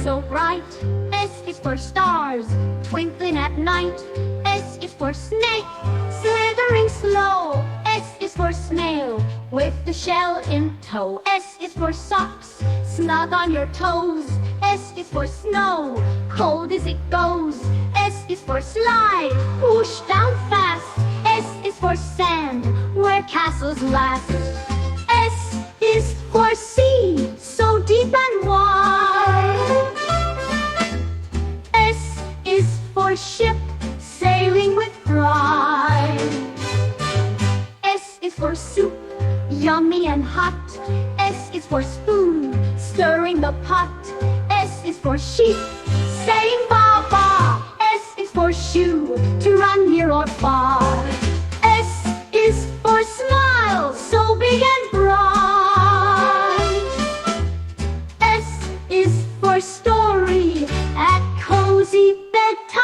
so bright. S is for stars, twinkling at night. S is for snake, slithering slow. S is for snail, with the shell in tow. S is for socks, snug on your toes. S is for snow, cold as it goes. S is for slide, whoosh down fast. S is for sand, where castles last. S is for sea, so deep and wide. S is for ship, sailing with pride. S is for soup, yummy and hot. S is for spoon, stirring the pot. S is for sheep, saying ba ba. S is for shoe, to run near or far. S is for smile, so big and bright. S is for story at cozy bedtime.